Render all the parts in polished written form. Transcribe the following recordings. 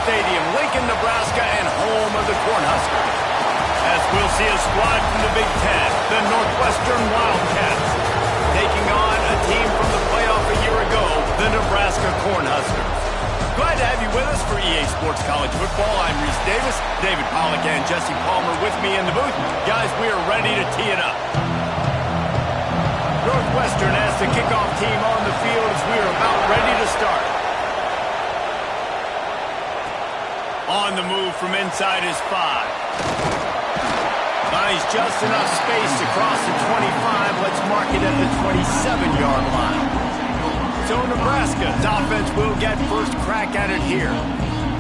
Stadium, Lincoln, Nebraska, and home of the Cornhuskers. As we'll see a squad from the Big Ten, the Northwestern Wildcats, taking on a team from the playoff a year ago, the Nebraska Cornhuskers. Glad to have you with us for EA Sports College Football. I'm Reese Davis, David Pollack, and Jesse Palmer with me in the booth. Guys, we are ready to tee it up. Northwestern has the kickoff team on the field as we are about ready to start. On the move from inside is 5. Finds just enough space to cross the 25. Let's mark it at the 27-yard line. So Nebraska's offense will get first crack at it here.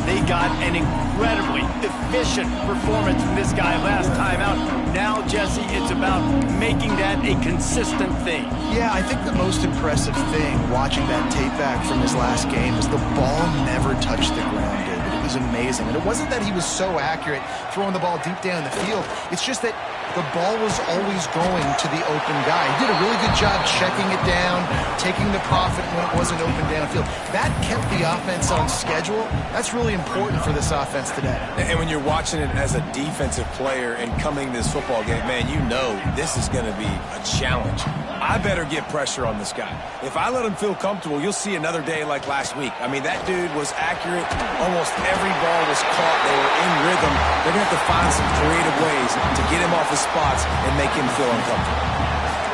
They got an incredibly efficient performance from this guy last time out. Now, Jesse, it's about making that a consistent thing. Yeah, I think the most impressive thing watching that tape back from his last game is the ball never touched the ground, David. It was amazing. And it wasn't that he was so accurate throwing the ball deep down the field. It's just that the ball was always going to the open guy. He did a really good job checking it down, taking the profit when it wasn't open downfield. That kept the offense on schedule. That's really important for this offense today. And when you're watching it as a defensive player and coming this football game, man, you know this is going to be a challenge. I better get pressure on this guy. If I let him feel comfortable, you'll see another day like last week. I mean, that dude was accurate. Almost every ball was caught. They were in rhythm. They're going to have to find some creative ways to get him off his spots and make him feel uncomfortable.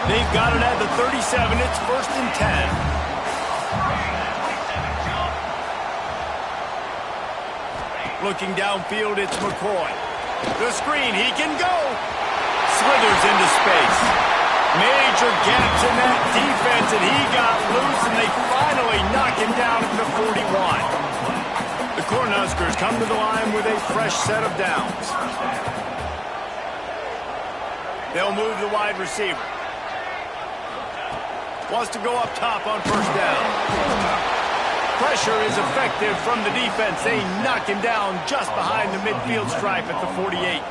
They've got it at the 37. It's 1st and 10. Looking downfield, it's McCoy. The screen, he can go. Slithers into space. Major gaps in that defense, and he got loose, and they finally knock him down at the 41. The Cornhuskers come to the line with a fresh set of downs. They'll move the wide receiver. Wants to go up top on first down. Pressure is effective from the defense. They knock him down just behind the midfield stripe at the 48.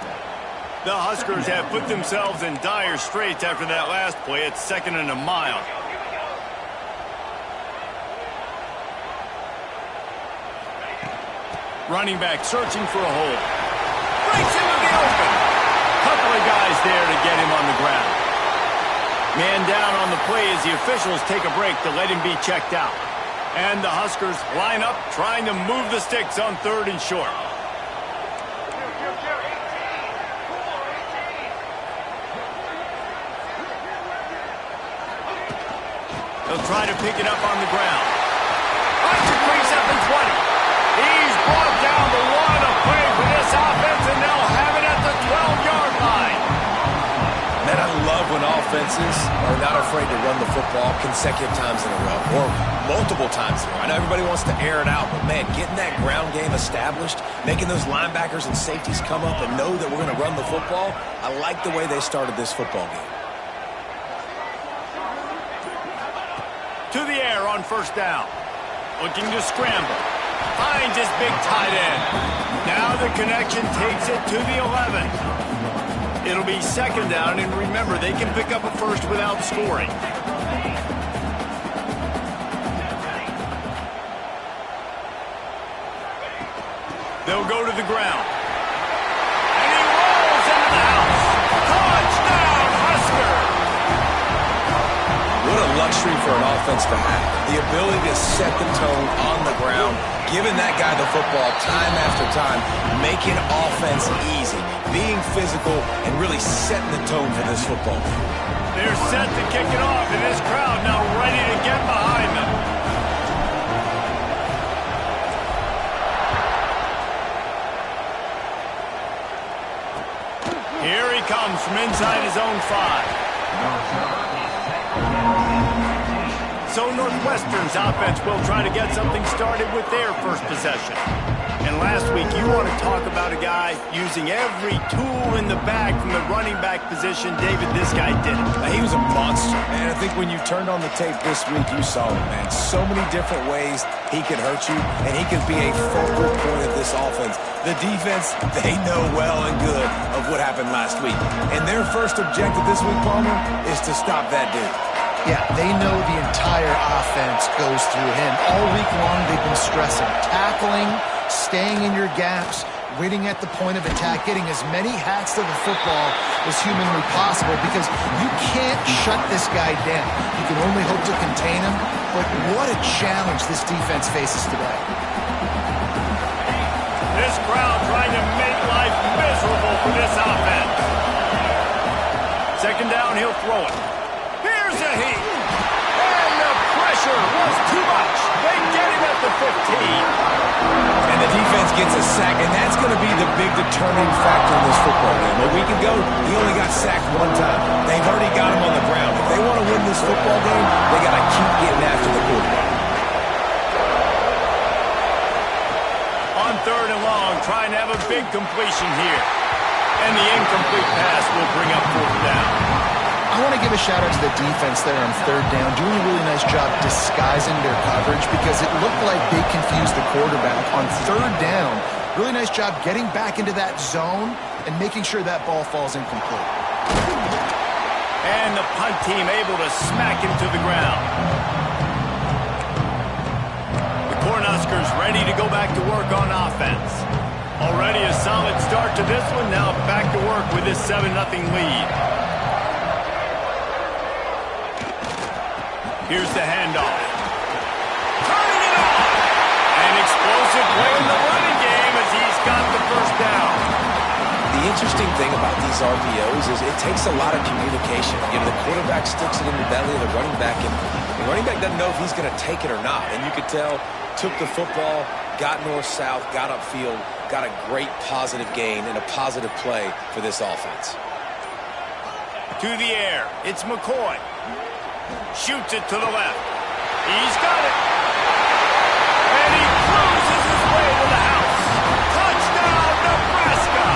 The Huskers have put themselves in dire straits after that last play. It's 2nd and a mile. Running back searching for a hole. Breaks into the open. Couple of guys there to get him on the ground. Man down on the play as the officials take a break to let him be checked out. And the Huskers line up trying to move the sticks on 3rd and short. They'll try to pick it up on the ground. Finds a crease up in 20. He's brought down the one of play for this offense, and they'll have it at the 12-yard line. Man, I love when offenses are not afraid to run the football consecutive times in a row or multiple times in a row. I know everybody wants to air it out, but, man, getting that ground game established, making those linebackers and safeties come up and know that we're going to run the football, I like the way they started this football game. To the air on first down. Looking to scramble. Finds his big tight end. Now the connection takes it to the 11. It'll be 2nd down, and remember, they can pick up a first without scoring. They'll go to the ground. And he rolls into the house. Touchdown, Husker! What a luxury for an offense to have. The ability to set the tone on the ground, giving that guy the football time after time, making offense easy, being physical, and really setting the tone for this football. They're set to kick it off, and this crowd now ready to get behind them. Here he comes from inside his own 5. So Northwestern's offense will try to get something started with their first possession. And last week, you want to talk about a guy using every tool in the bag from the running back position. David, this guy did it. He was a monster, and I think when you turned on the tape this week, you saw it, man. So many different ways he could hurt you, and he could be a focal point of this offense. The defense, they know well and good of what happened last week. And their first objective this week, Palmer, is to stop that dude. Yeah, they know the entire offense goes through him. All week long, they've been stressing tackling, staying in your gaps, winning at the point of attack, getting as many hats to the football as humanly possible, because you can't shut this guy down. You can only hope to contain him, but what a challenge this defense faces today. This crowd trying to make life miserable for this offense. Second down, he'll throw it. Here's a heat. And the pressure was too much. They get him at the 15. And the defense gets a sack, and that's going to be the big determining factor in this football game. A week ago, he only got sacked one time. They've already got him on the ground. If they want to win this football game, they got to keep getting after the quarterback. On third and long, trying to have a big completion here. And the incomplete pass will bring up fourth down. I want to give a shout out to the defense there on third down, doing a really nice job disguising their coverage, because it looked like they confused the quarterback on third down. Really nice job getting back into that zone and making sure that ball falls incomplete. And the punt team able to smack him to the ground. The Cornhuskers ready to go back to work on offense. Already a solid start to this one. Now back to work with this 7-0 lead. Here's the handoff. Turning it on. An explosive play in the running game as he's got the first down. The interesting thing about these RPOs is it takes a lot of communication. You know, the quarterback sticks it in the belly of the running back, and the running back doesn't know if he's going to take it or not. And you could tell, took the football, got north-south, got upfield, got a great positive gain and a positive play for this offense. To the air, it's McCoy. Shoots it to the left. He's got it. And he cruises his way to the house. Touchdown, Nebraska!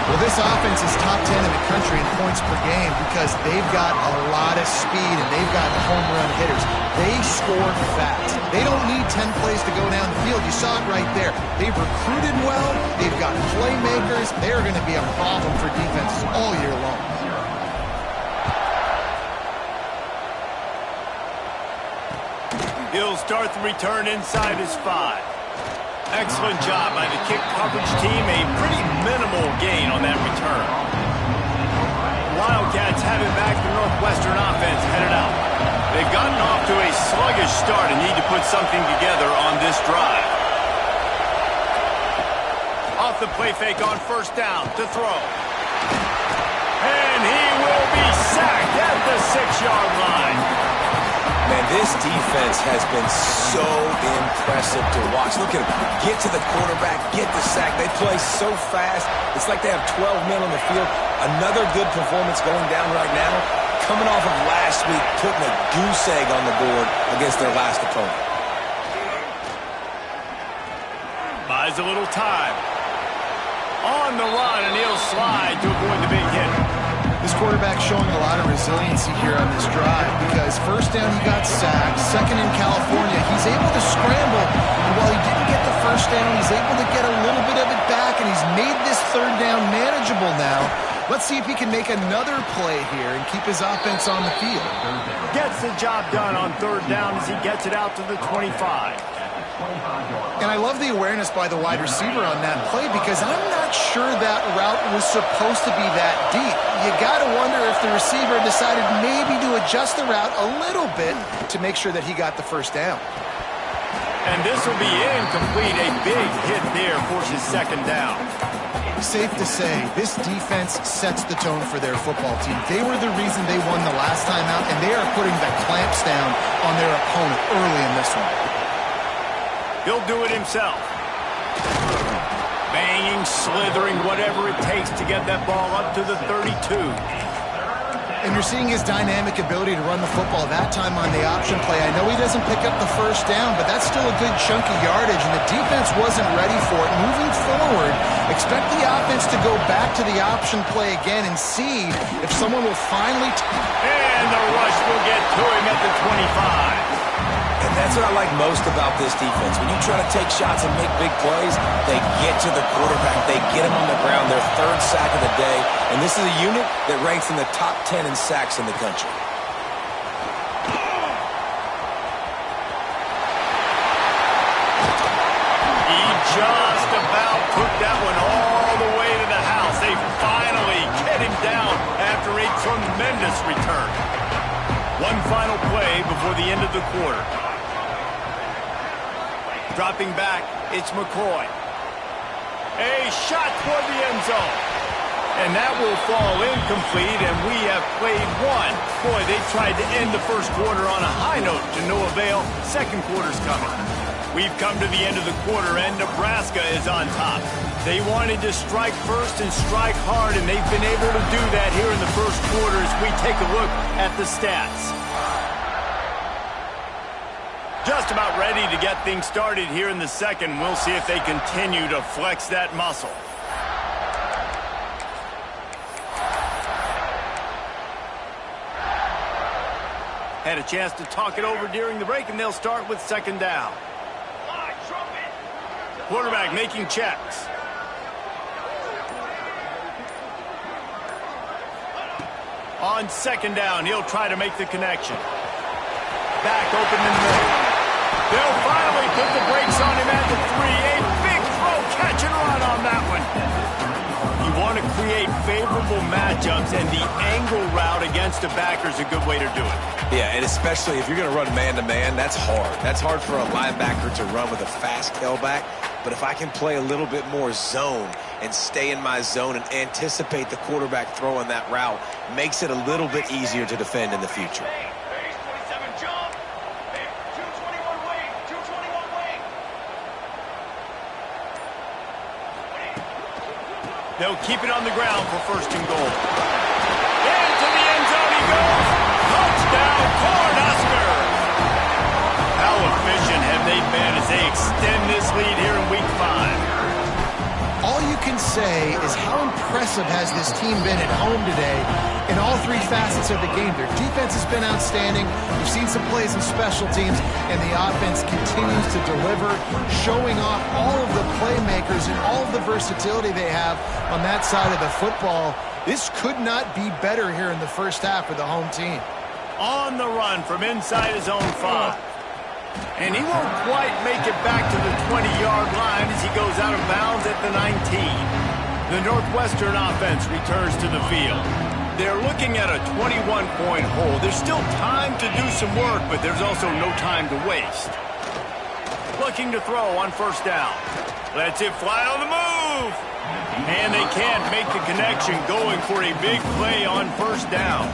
Well, this offense is top 10 in the country in points per game because they've got a lot of speed and they've got home run hitters. They score fast. They don't need 10 plays to go down the field. You saw it right there. They've recruited well. They've got playmakers. They're going to be a problem for defenses all year long. He'll start the return inside his 5. Excellent job by the kick coverage team. A pretty minimal gain on that return. Wildcats have it back. The Northwestern offense headed out. They've gotten off to a sluggish start and need to put something together on this drive. Off the play fake on first down to throw. And he will be sacked at the 6-yard line. Man, this defense has been so impressive to watch. Look at them. Get to the quarterback, get the sack. They play so fast. It's like they have 12 men on the field. Another good performance going down right now. Coming off of last week, putting a goose egg on the board against their last opponent. Buys a little time. On the run, and he'll slide to avoid the big hit. This quarterback showing a lot of resiliency here on this drive because first down he got sacked, second in California, he's able to scramble, and while he didn't get the first down, he's able to get a little bit of it back, and he's made this third down manageable now. Let's see if he can make another play here and keep his offense on the field. Gets the job done on third down as he gets it out to the 25. And I love the awareness by the wide receiver on that play because I'm not sure that route was supposed to be that deep. You got to wonder if the receiver decided maybe to adjust the route a little bit to make sure that he got the first down. And this will be incomplete. A big hit there forces second down. Safe to say, this defense sets the tone for their football team. They were the reason they won the last time out, and they are putting the clamps down on their opponent early in this one. He'll do it himself. Banging, slithering, whatever it takes to get that ball up to the 32. And you're seeing his dynamic ability to run the football that time on the option play. I know he doesn't pick up the first down, but that's still a good chunk of yardage, and the defense wasn't ready for it. Moving forward, expect the offense to go back to the option play again and see if someone will finally... And the rush will get to him at the 25. And that's what I like most about this defense. When you try to take shots and make big plays, they get to the quarterback. They get him on the ground. Their third sack of the day. And this is a unit that ranks in the top 10 in sacks in the country. took that one all the way to the house. They finally get him down after a tremendous return. One final play before the end of the quarter. Dropping back, it's McCoy. A shot toward the end zone. And that will fall incomplete, and we have played one. Boy, they tried to end the first quarter on a high note to no avail. Second quarter's coming. We've come to the end of the quarter, and Nebraska is on top. They wanted to strike first and strike hard, and they've been able to do that here in the first quarter as we take a look at the stats. Just about ready to get things started here in the second. We'll see if they continue to flex that muscle. Had a chance to talk it over during the break, and they'll start with second down. Quarterback making checks. On second down, he'll try to make the connection. Back open in the middle. They'll finally put the brakes on him at the 3. A big throw, catch and run on that one. You want to create favorable matchups, and the angle route against a backer is a good way to do it. Yeah, and especially if you're going to run man-to-man, that's hard. That's hard for a linebacker to run with a fast tailback. But if I can play a little bit more zone and stay in my zone and anticipate the quarterback throwing that route, makes it a little bit easier to defend in the future. They'll keep it on the ground for first and goal. Into the end zone he goes. Touchdown, Cornhuskers. How efficient have they been as they extend this lead here in Week 5? All you can say is how impressive has this team been at home today in all three facets of the game. Their defense has been outstanding. We've seen some plays in special teams, and the offense continues to deliver, showing off all of the playmakers and all of the versatility they have on that side of the football. This could not be better here in the first half for the home team. On the run from inside his own 5. And he won't quite make it back to the 20-yard line as he goes out of bounds at the 19. The Northwestern offense returns to the field. They're looking at a 21-point hole. There's still time to do some work, but there's also no time to waste. Looking to throw on first down. Lets it fly on the move. And they can't make the connection, going for a big play on first down.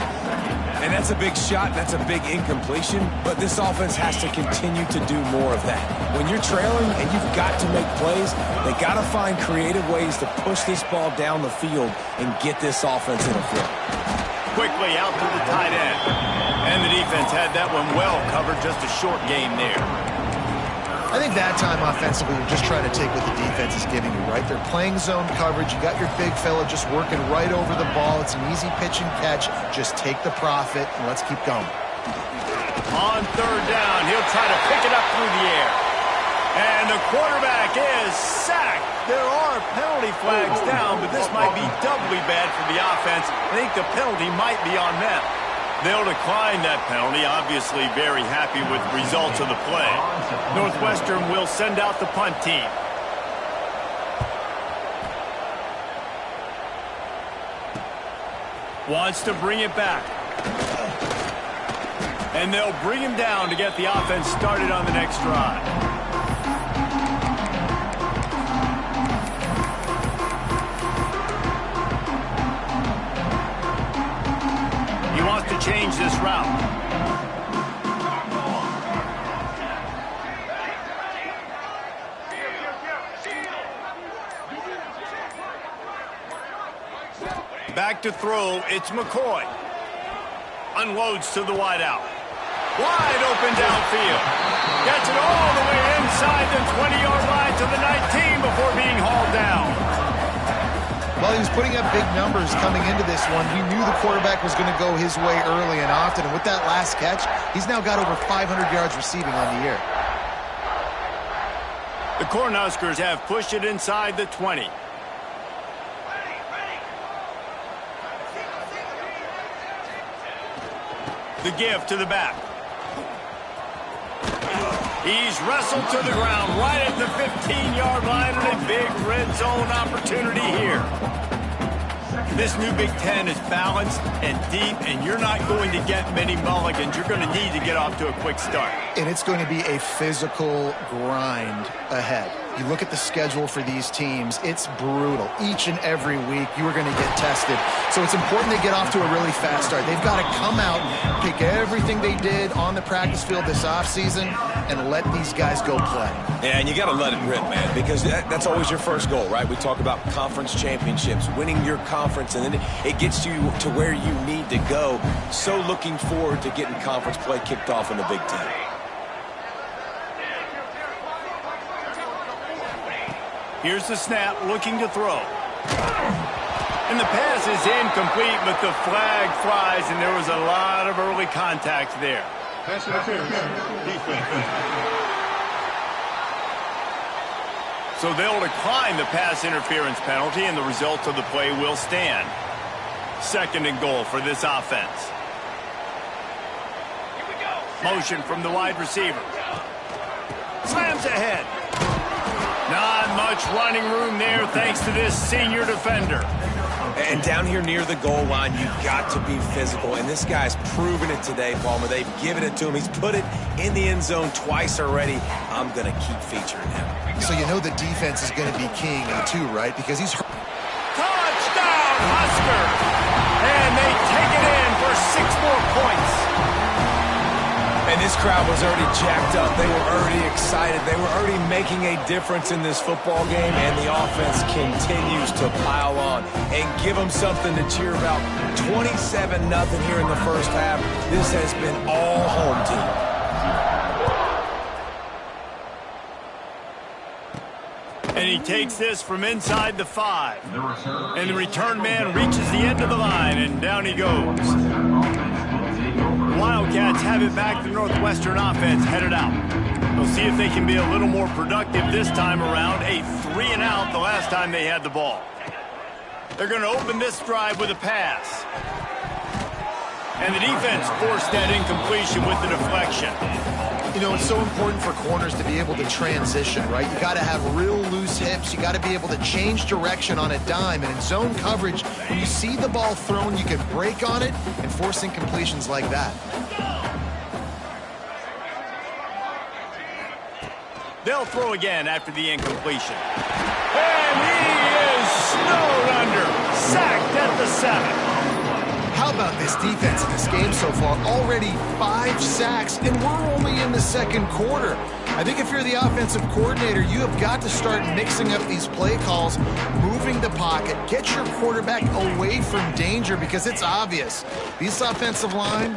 And that's a big shot, that's a big incompletion, but this offense has to continue to do more of that. When you're trailing and you've got to make plays, they got to find creative ways to push this ball down the field and get this offense in a flow. Quickly out to the tight end. And the defense had that one well covered, just a short game there. I think that time offensively, you're just trying to take what the defense is giving you, right? They're playing zone coverage. You got your big fella just working right over the ball. It's an easy pitch and catch. Just take the profit, and let's keep going. On third down, he'll try to pick it up through the air. And the quarterback is sacked. There are penalty flags down, but this might be doubly bad for the offense. I think the penalty might be on them. They'll decline that penalty, obviously very happy with the results of the play. Northwestern will send out the punt team. Wants to bring it back. And they'll bring him down to get the offense started on the next drive. He wants to change this route. Back to throw, it's McCoy. Unloads to the wideout. Wide open downfield. Gets it all the way inside the 20-yard line to the 19 before being hauled down. Well, he was putting up big numbers coming into this one. We knew the quarterback was going to go his way early and often. And with that last catch, he's now got over 500 yards receiving on the year. The Cornhuskers have pushed it inside the 20. The give to the back. He's wrestled to the ground right at the 15-yard line, and a big red zone opportunity here. This new Big Ten is balanced and deep, and you're not going to get many mulligans. You're going to need to get off to a quick start. And it's going to be a physical grind ahead. You look at the schedule for these teams, it's brutal. Each and every week, you are going to get tested. So it's important to get off to a really fast start. They've got to come out, pick everything they did on the practice field this offseason, and let these guys go play. Yeah, and you got to let it rip, man, because that's always your first goal, right? We talk about conference championships, winning your conference, and then it gets you to where you need to go. So looking forward to getting conference play kicked off in the Big Ten. Here's the snap, looking to throw. And the pass is incomplete, but the flag flies, and there was a lot of early contact there. Pass interference. Defense. So they'll decline the pass interference penalty, and the result of the play will stand. 2nd and goal for this offense. Motion from the wide receiver. Slams ahead. Not much running room there thanks to this senior defender. And down here near the goal line, you've got to be physical. And this guy's proven it today, Palmer. They've given it to him. He's put it in the end zone twice already. I'm going to keep featuring him. So you know the defense is going to be king too, right? Because he's hurt. Touchdown, Huskers! And they take it in for 6 more points. And this crowd was already jacked up. They were already excited. They were already making a difference in this football game, and the offense continues to pile on and give them something to cheer about. 27-0 here in the first half. This has been all home team. And he takes this from inside the 5. And the return man reaches the end of the line, and down he goes. Wildcats have it back. The Northwestern offense headed out. They'll see if they can be a little more productive this time around. A 3-and-out the last time they had the ball. They're going to open this drive with a pass. And the defense forced that incompletion with the deflection. You know, it's so important for corners to be able to transition, right? You got to have real loose hips. You got to be able to change direction on a dime. And in zone coverage, when you see the ball thrown, you can break on it and force incompletions like that. They'll throw again after the incompletion. And he is snowed under. Sacked at the 7. How about this defense in this game so far? Already 5 sacks, and we're only in the 2nd quarter. I think if you're the offensive coordinator, you have got to start mixing up these play calls, moving the pocket, get your quarterback away from danger, because it's obvious. This offensive line...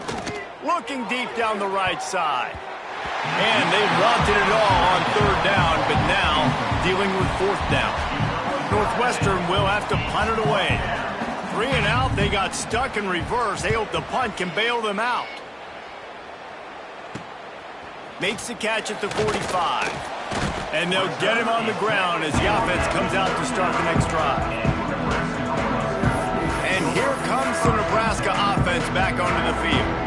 Looking deep down the right side. And they wanted it all on 3rd down, but now dealing with 4th down. Northwestern will have to punt it away. 3-and-out, they got stuck in reverse. They hope the punt can bail them out. Makes the catch at the 45. And they'll get him on the ground as the offense comes out to start the next drive. And here comes the Nebraska offense back onto the field.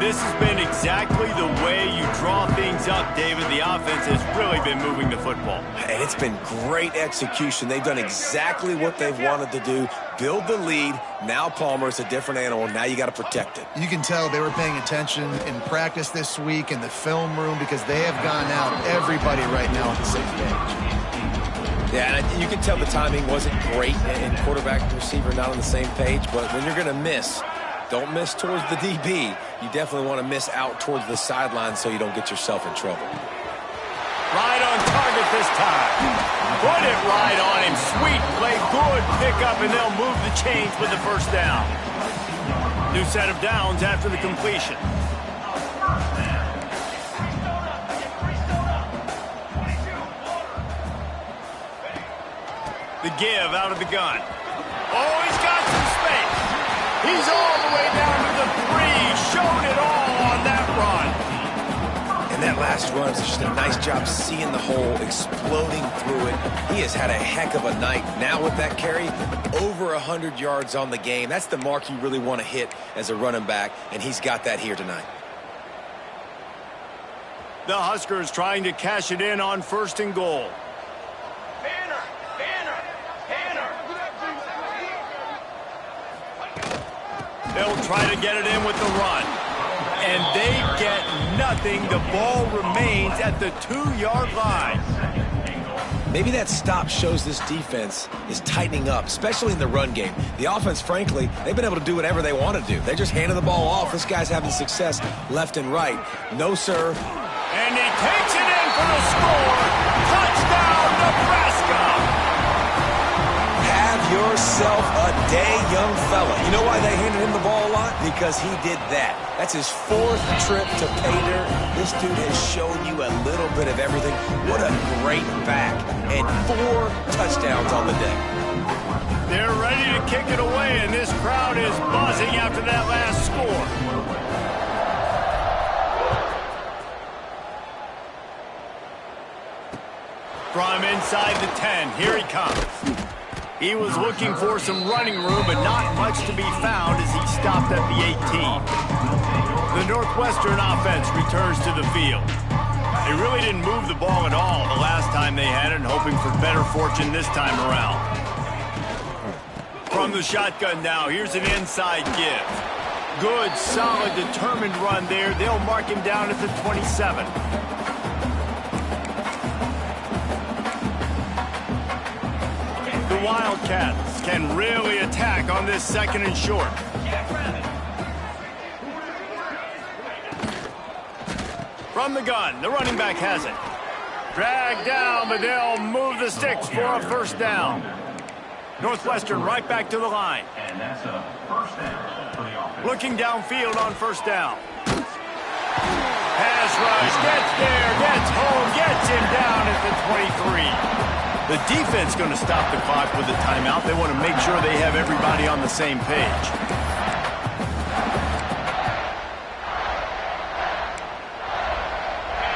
This has been exactly the way you draw things up, David. The offense has really been moving the football. And it's been great execution. They've done exactly what they've wanted to do. Build the lead. Now Palmer is a different animal. Now you got to protect it. You can tell they were paying attention in practice this week in the film room, because they have gone out, everybody right now on the same page. Yeah, and you can tell the timing wasn't great, and quarterback and receiver not on the same page. But when you're going to miss, don't miss towards the DB. You definitely want to miss out towards the sideline so you don't get yourself in trouble. Right on target this time. Put it right on him. Sweet play, good pickup, and they'll move the chains with the 1st down. New set of downs after the completion. The give out of the gun. Oh, he's got some space. He's all the way down to the 3. Showed it all on that run. And that last run is just a nice job seeing the hole, exploding through it. He has had a heck of a night. Now with that carry, over 100 yards on the game. That's the mark you really want to hit as a running back, and he's got that here tonight. The Huskers trying to cash it in on 1st and goal. They'll try to get it in with the run. And they get nothing. The ball remains at the 2-yard line. Maybe that stop shows this defense is tightening up, especially in the run game. The offense, frankly, they've been able to do whatever they want to do. They just handed the ball off. This guy's having success left and right. No, sir. And he takes it in for the score. Touchdown, Nebraska. Have yourself a day, young fella. You know why they handed him the ball a lot? Because he did that. That's his 4th trip to pay dirt. This dude has shown you a little bit of everything. What a great back. And 4 touchdowns on the day. They're ready to kick it away, and this crowd is buzzing after that last score. From inside the 10, here he comes. He was looking for some running room, but not much to be found as he stopped at the 18. The Northwestern offense returns to the field. They really didn't move the ball at all the last time they had it, hoping for better fortune this time around. From the shotgun now, here's an inside give. Good, solid, determined run there. They'll mark him down at the 27. The Wildcats can really attack on this 2nd and short. From the gun, the running back has it. Dragged down, but they'll move the sticks for a 1st down. Northwestern right back to the line. And that's a 1st down for the offense. Looking downfield on 1st down. Pass rush, gets there, gets home, gets him down at the 23. The defense going to stop the clock with a timeout. They want to make sure they have everybody on the same page.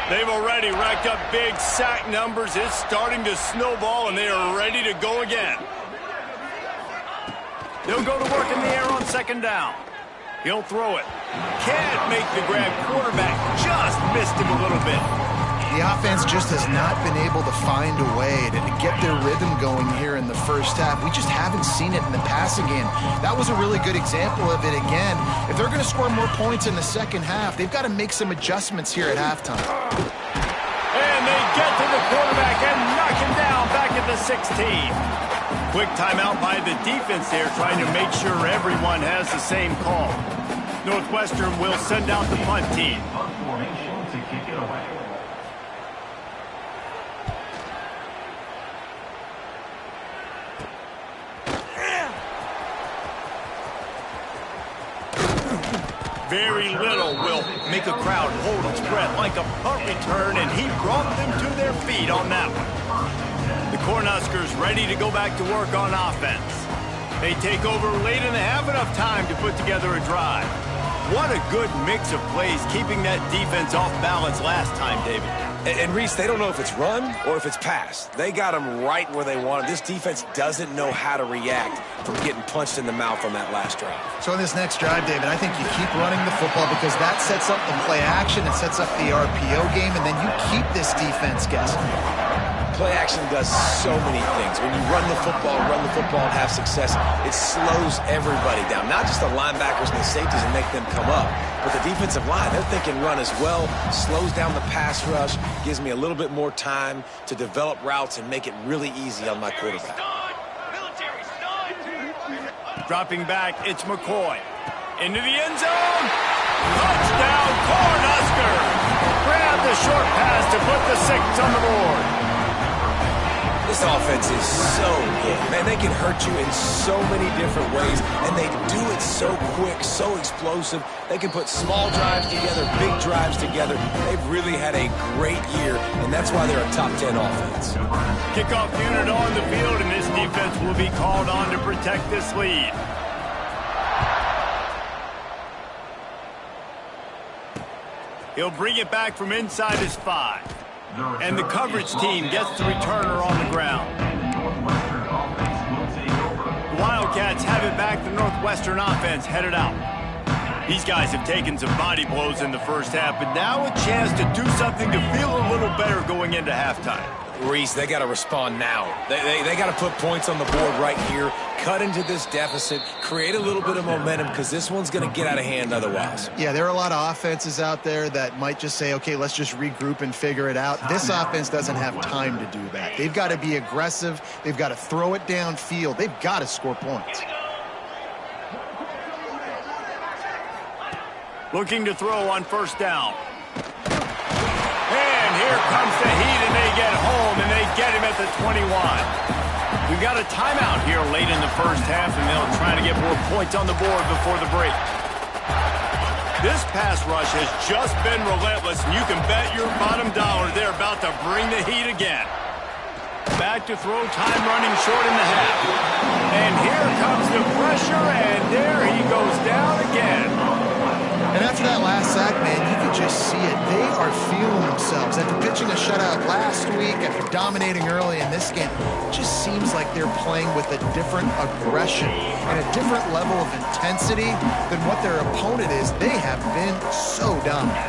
They've already racked up big sack numbers. It's starting to snowball, and they are ready to go again. They'll go to work in the air on 2nd down. He'll throw it. Can't make the grab. Quarterback just missed him a little bit. The offense just has not been able to find a way to get their rhythm going here in the 1st half. We just haven't seen it in the passing game. That was a really good example of it again. If they're going to score more points in the 2nd half, they've got to make some adjustments here at halftime. And they get to the quarterback and knock him down back at the 16. Quick timeout by the defense there, trying to make sure everyone has the same call. Northwestern will send out the punt team. Punt formation to kick it away. Very little will make a crowd hold its breath like a punt return, and he brought them to their feet on that one. The Cornhuskers ready to go back to work on offense. They take over late in the half, enough time to put together a drive. What a good mix of plays, keeping that defense off balance last time, David. And Reese, they don't know if it's run or if it's pass. They got them right where they want them. This defense doesn't know how to react from getting punched in the mouth on that last drive. So in this next drive, David, I think you keep running the football because that sets up the play action, it sets up the RPO game, and then you keep this defense guessing. Play action does so many things. When you run the football and have success, it slows everybody down. Not just the linebackers and the safeties and make them come up, but the defensive line, they're thinking run as well, slows down the pass rush, gives me a little bit more time to develop routes and make it really easy on my quarterback. Dropping back, it's McCoy. Into the end zone. Touchdown, Cornhuskers. Grab the short pass to put the 6 on the board. This offense is so good. Man, they can hurt you in so many different ways, and they do it so quick, so explosive. They can put small drives together, big drives together. They've really had a great year, and that's why they're a top 10 offense. Kickoff unit on the field, and this defense will be called on to protect this lead. He'll bring it back from inside his 5. And the coverage team gets the returner on the ground. The Wildcats have it back. The Northwestern offense headed out. These guys have taken some body blows in the first half, but now a chance to do something to feel a little better going into halftime. Reese, they got to respond now. They got to put points on the board right here, cut into this deficit, create a little bit of momentum, because this one's going to get out of hand otherwise. Yeah, there are a lot of offenses out there that might just say, okay, let's just regroup and figure it out. This offense doesn't have time to do that. They've got to be aggressive. They've got to throw it downfield. They've got to score points. Looking to throw on first down. And here comes the heat, and they get home, and they get him at the 21. We've got a timeout here late in the first half, and they'll try to get more points on the board before the break. This pass rush has just been relentless, and you can bet your bottom dollar they're about to bring the heat again. Back to throw, time running short in the half. And here comes the pressure, and there he goes down again. And after that last sack, man, you could just see it. They are feeling themselves. After pitching a shutout last week, after dominating early in this game, it just seems like they're playing with a different aggression and a different level of intensity than what their opponent is. They have been so dominant.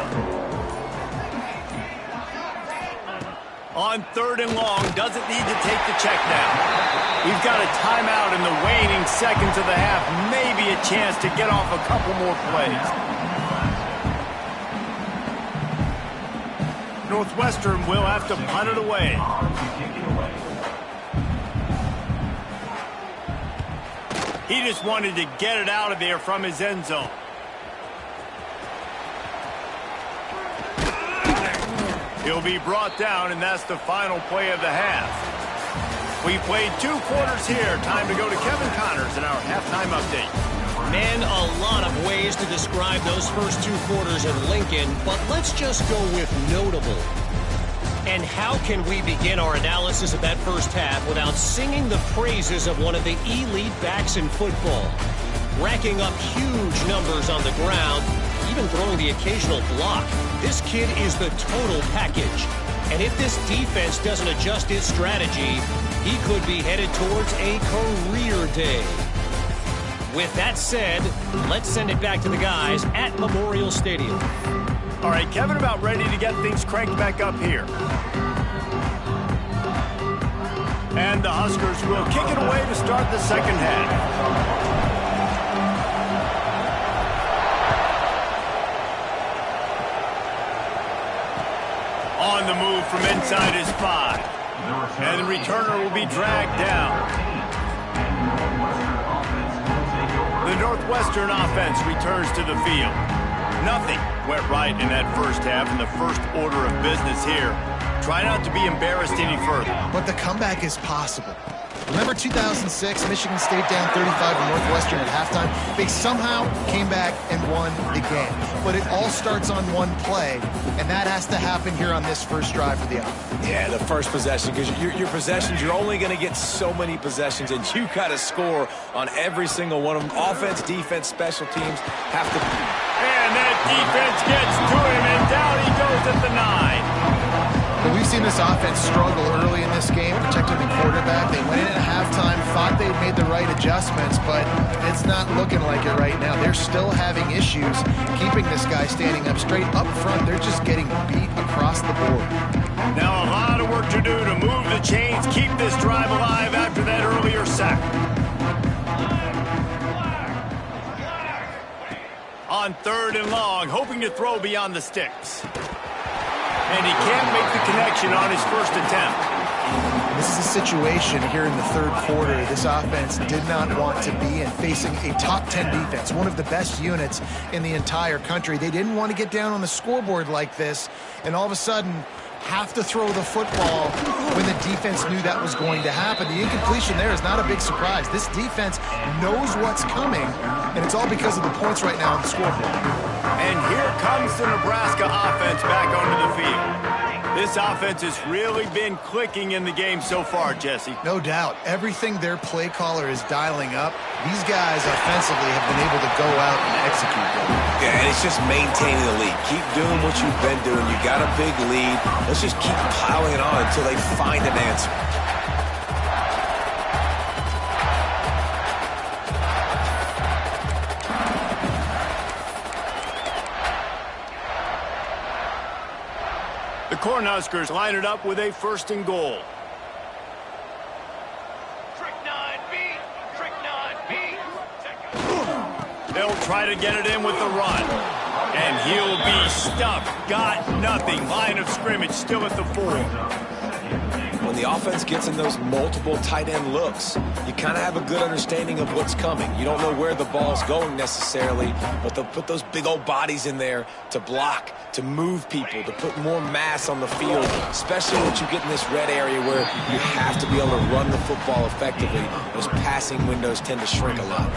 On third and long, doesn't need to take the check down. We've got a timeout in the waning seconds of the half. Maybe a chance to get off a couple more plays. Northwestern will have to punt it away. He just wanted to get it out of there from his end zone. He'll be brought down, and that's the final play of the half. We played 2 quarters here. Time to go to Kevin Connors in our halftime update. Man, a lot of ways to describe those first 2 quarters in Lincoln, but let's just go with notable. And how can we begin our analysis of that first half without singing the praises of one of the elite backs in football? Racking up huge numbers on the ground, even throwing the occasional block. This kid is the total package. And if this defense doesn't adjust its strategy, he could be headed towards a career day. With that said, let's send it back to the guys at Memorial Stadium. All right, Kevin, about ready to get things cranked back up here. And the Huskers will kick it away to start the second half. On the move from inside his 5. And the returner will be dragged down. The Northwestern offense returns to the field. Nothing went right in that first half, and the first order of business here. Try not to be embarrassed any further. But the comeback is possible. Remember 2006, Michigan State down 35 to Northwestern at halftime? They somehow came back and won the game. But it all starts on one play, and that has to happen here on this first drive for the offense. Yeah, the first possession, because your possessions, you're only going to get so many possessions, and you got to score on every single one of them. Offense, defense, special teams have to. And that defense gets to him, and down he goes at the 9. But we've seen this offense struggle early in this game, protecting the quarterback. They went in at halftime, thought they'd made the right adjustments, but it's not looking like it right now. They're still having issues keeping this guy standing up straight up front. They're just getting beat across the board. Now a lot of work to do to move the chains, keep this drive alive after that earlier sack. On third and long, hoping to throw beyond the sticks. And he can't make the connection on his first attempt. This is a situation here in the third quarter this offense did not want to be in, facing a top 10 defense, one of the best units in the entire country. They didn't want to get down on the scoreboard like this, and all of a sudden have to throw the football when the defense knew that was going to happen. The incompletion there is not a big surprise. This defense knows what's coming, and it's all because of the points right now on the scoreboard. And here comes the Nebraska offense back onto the field. This offense has really been clicking in the game so far, Jesse. No doubt. Everything their play caller is dialing up, these guys offensively have been able to go out and execute them. Yeah, and it's just maintaining the lead. Keep doing what you've been doing. You got a big lead. Let's just keep piling it on until they find an answer. Cornhuskers line it up with a 1st and goal. They'll try to get it in with the run. And he'll be stuffed. Got nothing. Line of scrimmage still at the 4. When the offense gets in those multiple tight end looks, you kind of have a good understanding of what's coming. You don't know where the ball's going necessarily, but they'll put those big old bodies in there to block, to move people, to put more mass on the field, especially once you get in this red area where you have to be able to run the football effectively. Those passing windows tend to shrink a lot.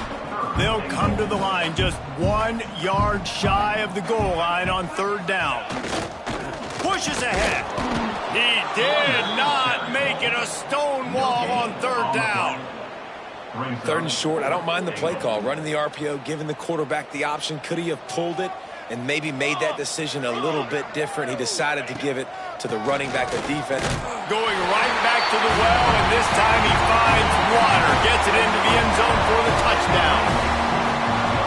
They'll come to the line just 1 yard shy of the goal line on 3rd down. Pushes ahead. He did not make it a stone wall on 3rd down. 3rd and short, I don't mind the play call. Running the RPO, giving the quarterback the option. Could he have pulled it and maybe made that decision a little bit different? He decided to give it to the running back, the defense. Going right back to the well, and this time he finds water. Gets it into the end zone for the touchdown.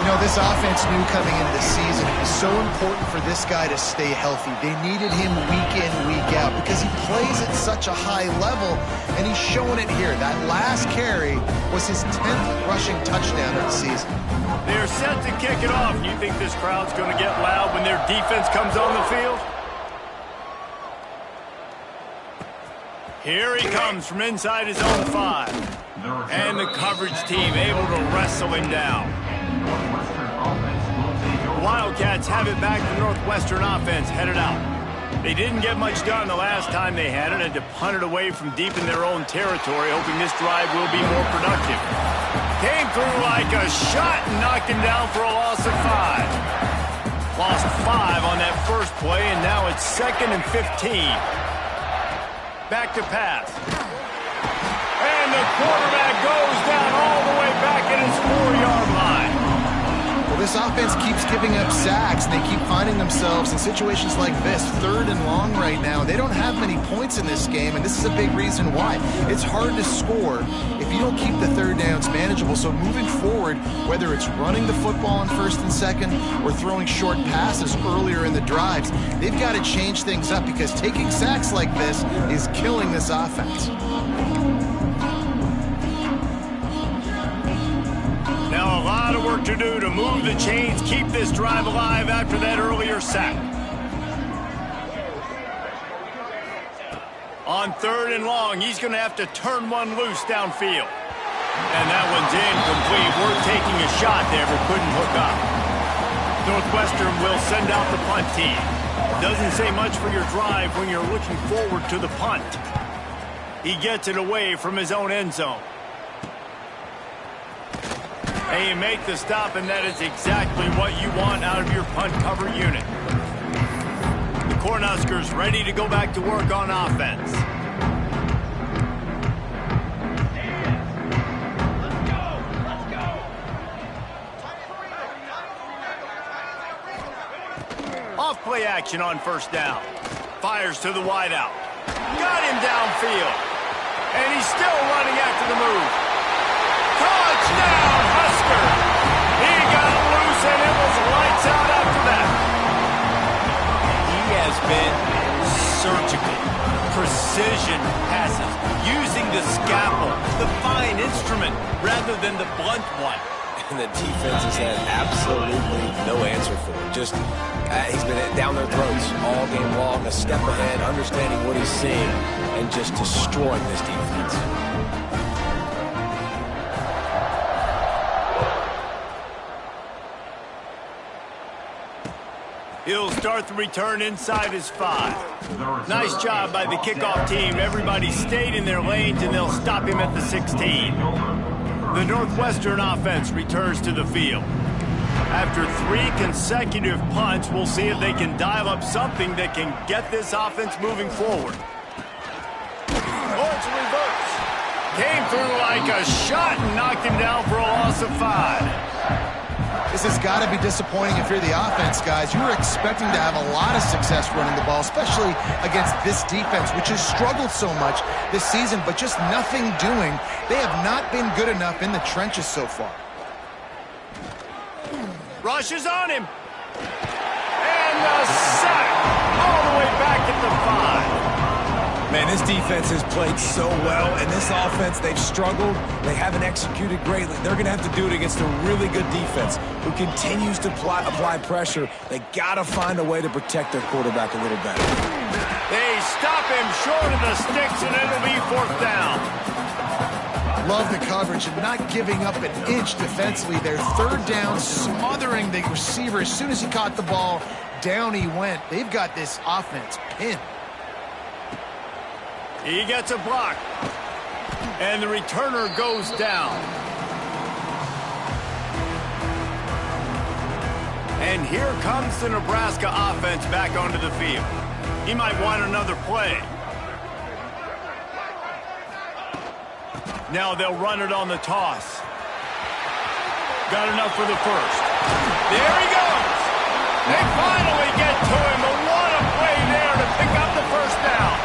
You know, this offense knew coming into the season it was so important for this guy to stay healthy. They needed him week in, week out because he plays at such a high level, and he's showing it here. That last carry was his 10th rushing touchdown of the season. They're set to kick it off. You think this crowd's going to get loud when their defense comes on the field? Here he comes from inside his own 5. And the coverage team able to wrestle him down. Wildcats have it back. The Northwestern offense headed out. They didn't get much done the last time they had it. Had to punt it away from deep in their own territory, hoping this drive will be more productive. Came through like a shot and knocked him down for a loss of 5. Lost 5 on that first play, and now it's 2nd and 15. Back to pass. And the quarterback goes down all the way back at his 4-yard line. Well, this offense keeps giving up sacks, and they keep finding themselves in situations like this, 3rd and long right now. They don't have many points in this game, and this is a big reason why. It's hard to score if you don't keep the 3rd downs manageable. So moving forward, whether it's running the football on 1st and 2nd or throwing short passes earlier in the drives, they've got to change things up because taking sacks like this is killing this offense. Now a lot of work to do to move the chains, keep this drive alive after that earlier sack. On 3rd and long, he's going to have to turn one loose downfield. And that one's incomplete. We're taking a shot there, but couldn't hook up. Northwestern will send out the punt team. Doesn't say much for your drive when you're looking forward to the punt. He gets it away from his own end zone. And you make the stop, and that is exactly what you want out of your punt cover unit. The Cornhuskers ready to go back to work on offense. Off play action on 1st down. Fires to the wideout. Got him downfield. And he's still running after the move. Touchdown, Husker! He got loose, and it was lights out after that. He has been surgical. Precision passes, using the scalpel, the fine instrument, rather than the blunt one. And the defense has had absolutely no answer for it. Just, he's been down their throats all game long, a step ahead, understanding what he's seeing, and just destroying this defense. He'll start the return inside his 5. Nice job by the kickoff team. Everybody stayed in their lanes, and they'll stop him at the 16. The Northwestern offense returns to the field. After 3 consecutive punts, we'll see if they can dial up something that can get this offense moving forward. Oh, it's a reverse. Came through like a shot and knocked him down for a loss of 5. This has got to be disappointing if you're the offense, guys. You were expecting to have a lot of success running the ball, especially against this defense, which has struggled so much this season, but just nothing doing. They have not been good enough in the trenches so far. Rush is on him. And the sack all the way back at the 5. Man, this defense has played so well, and this offense, they've struggled. They haven't executed greatly. They're going to have to do it against a really good defense who continues to apply pressure. They got to find a way to protect their quarterback a little better. They stop him short of the sticks, and it'll be 4th down. Love the coverage and not giving up an inch defensively. Their 3rd down, smothering the receiver. As soon as he caught the ball, down he went. They've got this offense pinned. He gets a block. And the returner goes down. And here comes the Nebraska offense back onto the field. He might want another play. Now they'll run it on the toss. Got enough for the 1st. There he goes. They finally get to him. But what a play there to pick up the 1st down.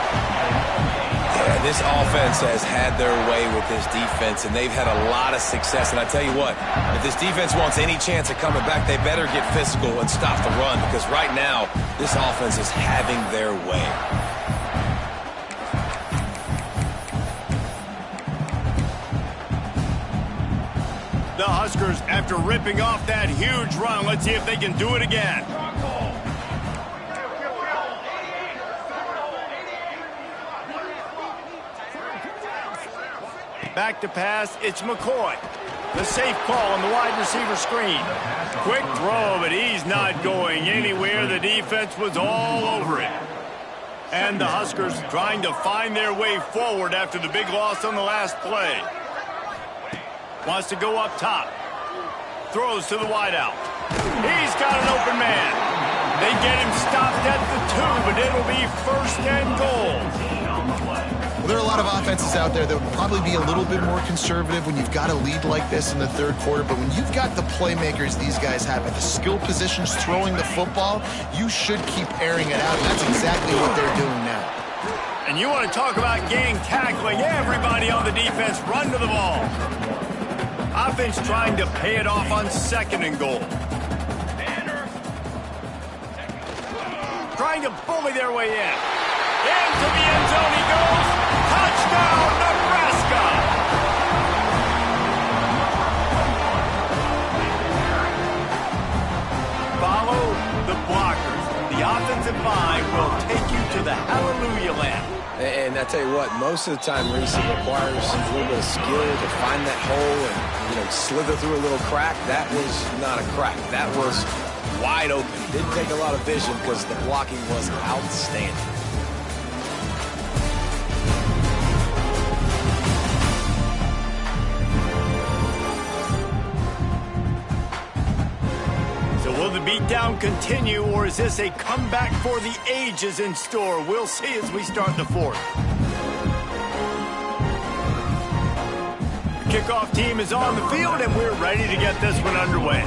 Yeah, this offense has had their way with this defense, and they've had a lot of success. And I tell you what, if this defense wants any chance of coming back, they better get physical and stop the run, because right now, this offense is having their way. The Huskers, after ripping off that huge run, let's see if they can do it again. Back to pass, it's McCoy. The safe call on the wide receiver screen. Quick throw, but he's not going anywhere. The defense was all over it. And the Huskers trying to find their way forward after the big loss on the last play. Wants to go up top. Throws to the wideout. He's got an open man. They get him stopped at the 2, but it'll be 1st and goal. Well, there are a lot of offenses out there that will probably be a little bit more conservative when you've got a lead like this in the 3rd quarter. But when you've got the playmakers these guys have at the skill positions throwing the football, you should keep airing it out. And that's exactly what they're doing now. And you want to talk about gang tackling. Everybody on the defense run to the ball. Offense trying to pay it off on 2nd and goal. Trying to bully their way in. Into the end zone he goes. Touchdown, Nebraska! Follow the blockers. The offensive line will take you to the hallelujah land. And I tell you what, most of the time, Reese, it requires a little bit of skill to find that hole and, slither through a little crack. That was not a crack. That was wide open. Didn't take a lot of vision because the blocking was outstanding. Will the beatdown continue, or is this a comeback for the ages in store? We'll see as we start the 4th. The kickoff team is on the field, and we're ready to get this one underway.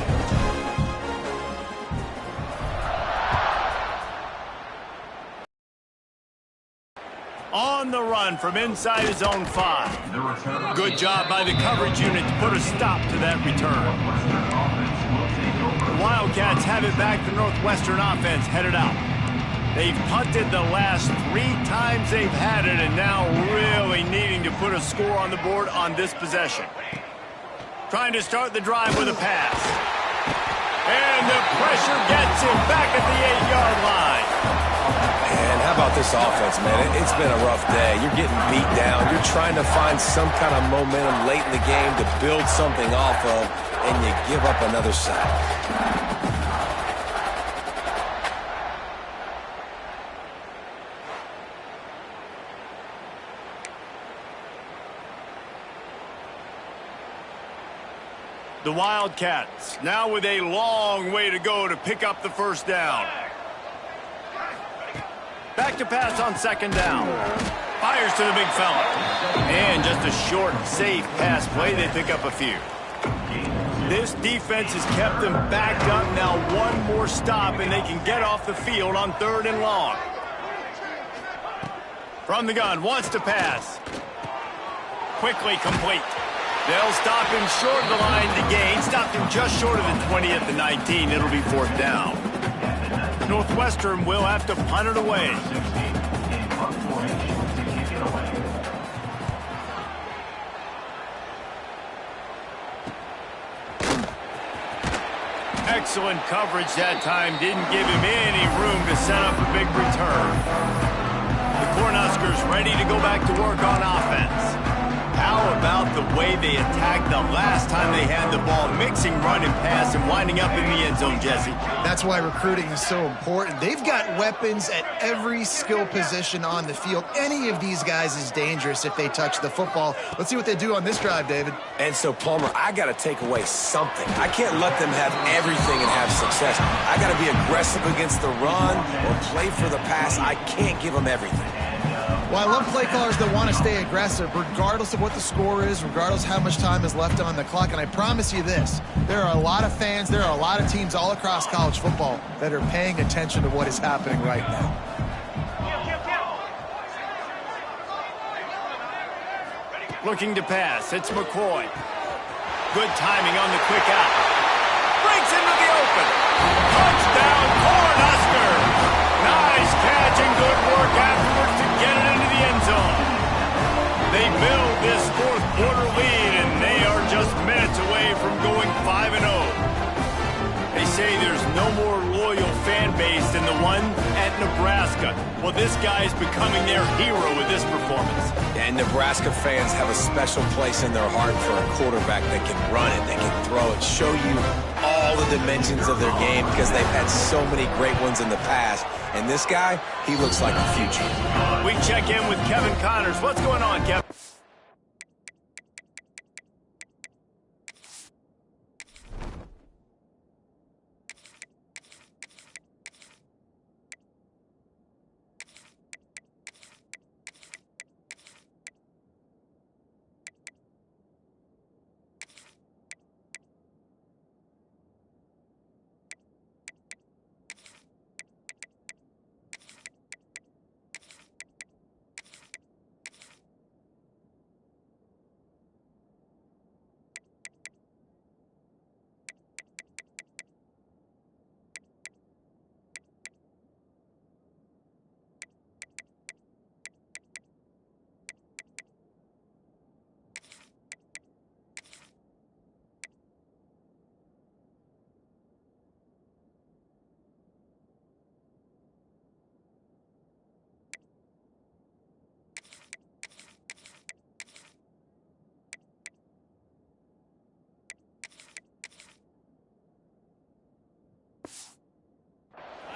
On the run from inside his own 5. Good job by the coverage unit to put a stop to that return. Wildcats have it back. The Northwestern offense headed out. They've punted the last 3 times they've had it, and now really needing to put a score on the board on this possession. Trying to start the drive with a pass. And the pressure gets him back at the 8-yard line. And how about this offense, man? It's been a rough day. You're getting beat down. You're trying to find some kind of momentum late in the game to build something off of, and you give up another sack. The Wildcats now with a long way to go to pick up the 1st down. Back to pass on 2nd down. Fires to the big fella. And just a short, safe pass play. They pick up a few. This defense has kept them backed up. Now one more stop, and they can get off the field on 3rd and long. From the gun, wants to pass. Quickly complete. They'll stop him short of the line to gain. Stopped him just short of the 20 at the 19. It'll be 4th down. Northwestern will have to punt it away. In punt formation to kick it away. Excellent coverage that time. Didn't give him any room to set up a big return. The Cornhuskers ready to go back to work on offense. How about the way they attacked the last time they had the ball, mixing run and pass and winding up in the end zone, Jesse? That's why recruiting is so important. They've got weapons at every skill position on the field. Any of these guys is dangerous if they touch the football. Let's see what they do on this drive, David. And so, Palmer, I got to take away something. I can't let them have everything and have success. I got to be aggressive against the run or play for the pass. I can't give them everything. Well, I love play callers that want to stay aggressive regardless of what the score is, regardless how much time is left on the clock. And I promise you this, there are a lot of fans, there are a lot of teams all across college football that are paying attention to what is happening right now. Looking to pass, it's McCoy. Good timing on the quick out. Breaks into the open. Touchdown, Cornhuskers! Nice catch and good work afterwards to get it into the end zone. They build this fourth quarter lead, and they are just minutes away from going 5-0. They say there's no more loyal fan base than the one at Nebraska. Well, this guy is becoming their hero with this performance. And Nebraska fans have a special place in their heart for a quarterback that can run it, that can throw it, show you all the dimensions of their game because they've had so many great ones in the past. And this guy, he looks like a future. We check in with Kevin Connors. What's going on, Kevin?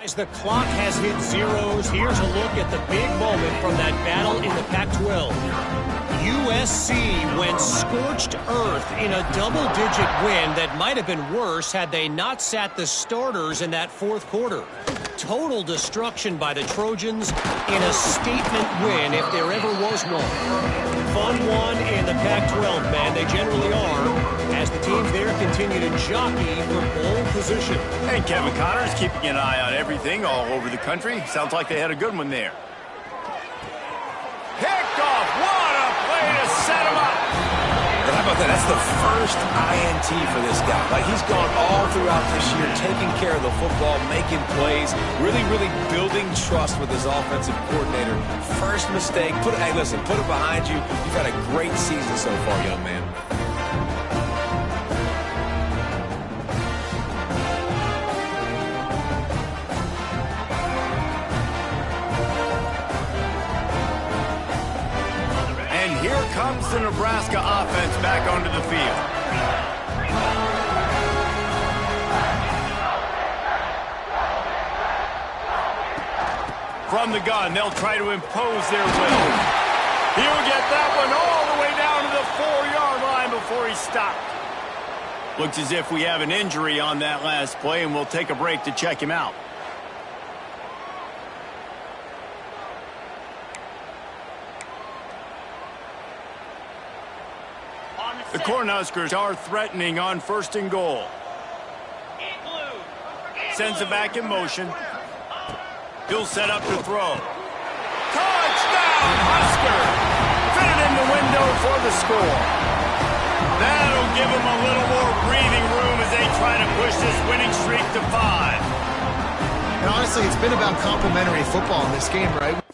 As the clock has hit zeros, here's a look at the big moment from that battle in the Pac-12. USC went scorched earth in a double-digit win that might have been worse had they not sat the starters in that fourth quarter. Total destruction by the Trojans in a statement win if there ever was one. Fun one in the Pac-12, man. They generally are, as the teams there continue to jockey for pole position. Hey, Kevin Connors keeping an eye on everything all over the country. Sounds like they had a good one there. Picked off. What a play to set him up. And how about that? That's the first INT for this guy. Like, he's gone all throughout this year, taking care of the football, making plays, really building trust with his offensive coordinator. First mistake, hey, listen, put it behind you. You've had a great season so far, young man. Here comes the Nebraska offense back onto the field. From the gun, they'll try to impose their will. He'll get that one all the way down to the 4-yard line before he stopped. Looks as if we have an injury on that last play, and we'll take a break to check him out. The Cornhuskers are threatening on 1st and goal. Sends it back in motion. He'll set up to throw. Touchdown, Husker! Fitted in the window for the score. That'll give them a little more breathing room as they try to push this winning streak to 5. And honestly, it's been about complementary football in this game, right?